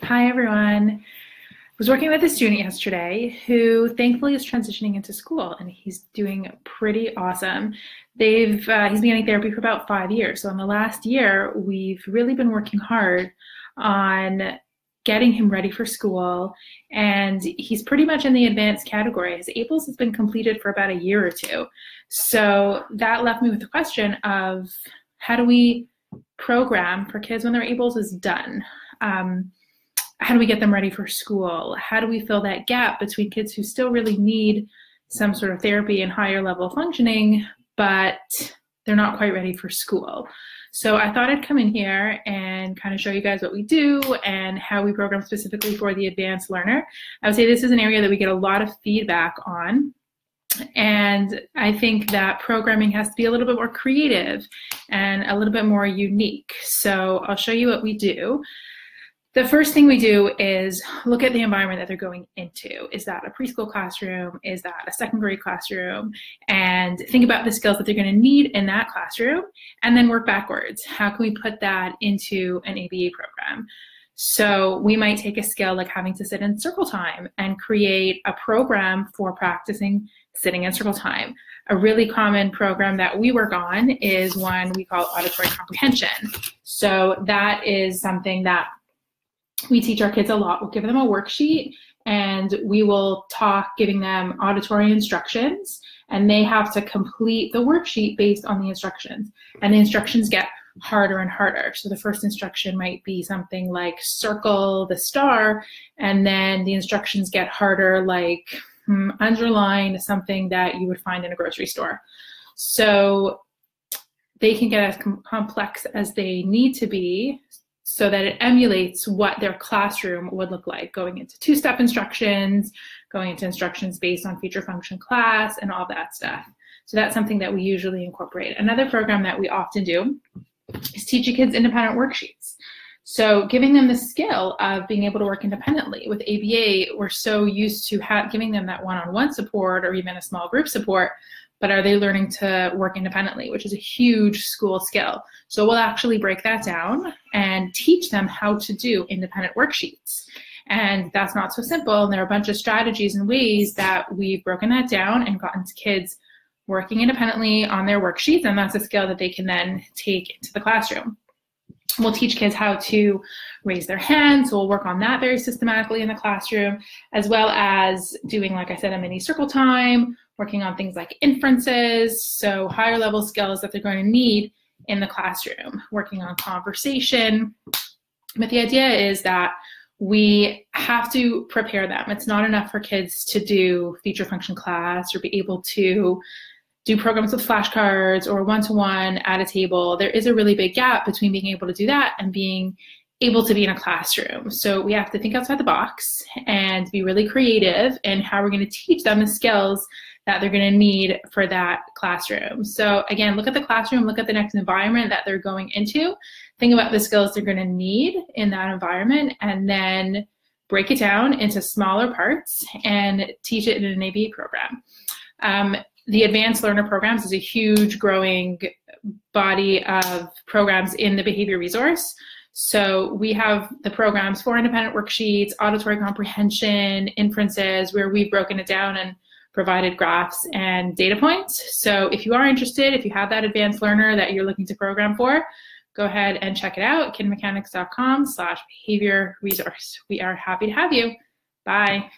Hi, everyone. I was working with a student yesterday who thankfully is transitioning into school, and he's doing pretty awesome. He's been getting therapy for about 5 years. So in the last year, we've really been working hard on getting him ready for school, and he's pretty much in the advanced category. His APLS has been completed for about a year or two. So that left me with the question of how do we program for kids when their APLS is done? How do we get them ready for school? How do we fill that gap between kids who still really need some sort of therapy and higher level functioning, but they're not quite ready for school? So I thought I'd come in here and kind of show you guys what we do and how we program specifically for the advanced learner. I would say this is an area that we get a lot of feedback on. And I think that programming has to be a little bit more creative and a little bit more unique. So I'll show you what we do. The first thing we do is look at the environment that they're going into. Is that a preschool classroom? Is that a second grade classroom? And think about the skills that they're going to need in that classroom, and then work backwards. How can we put that into an ABA program? So we might take a skill like having to sit in circle time and create a program for practicing sitting in circle time. A really common program that we work on is one we call auditory comprehension. So that is something that we teach our kids a lot. We'll give them a worksheet and we will talk, giving them auditory instructions, and they have to complete the worksheet based on the instructions. And the instructions get harder and harder. So the first instruction might be something like circle the star, and then the instructions get harder, like underline something that you would find in a grocery store. So they can get as complex as they need to be, so that it emulates what their classroom would look like, going into two-step instructions, going into instructions based on feature function class, and all that stuff. So that's something that we usually incorporate. Another program that we often do is teaching kids independent worksheets. So giving them the skill of being able to work independently. With ABA, we're so used to giving them that one-on-one support or even a small group support, but are they learning to work independently, which is a huge school skill. So we'll actually break that down and teach them how to do independent worksheets. And that's not so simple. And there are a bunch of strategies and ways that we've broken that down and gotten to kids working independently on their worksheets. And that's a skill that they can then take into the classroom. We'll teach kids how to raise their hands. So we'll work on that very systematically in the classroom, as well as doing, like I said, a mini circle time, working on things like inferences, so higher level skills that they're going to need in the classroom, working on conversation. But the idea is that we have to prepare them. It's not enough for kids to do feature function class or be able to do programs with flashcards or one-to-one at a table. There is a really big gap between being able to do that and being able to be in a classroom. So we have to think outside the box and be really creative in how we're going to teach them the skills that they're going to need for that classroom. So again, look at the classroom, look at the next environment that they're going into, think about the skills they're going to need in that environment, and then break it down into smaller parts and teach it in an ABA program. The advanced learner programs is a huge growing body of programs in the behavior resource. So we have the programs for independent worksheets, auditory comprehension, inferences, where we've broken it down and provided graphs and data points. So if you are interested, if you have that advanced learner that you're looking to program for, go ahead and check it out, kidmechanics.com/behavior resource. We are happy to have you. Bye.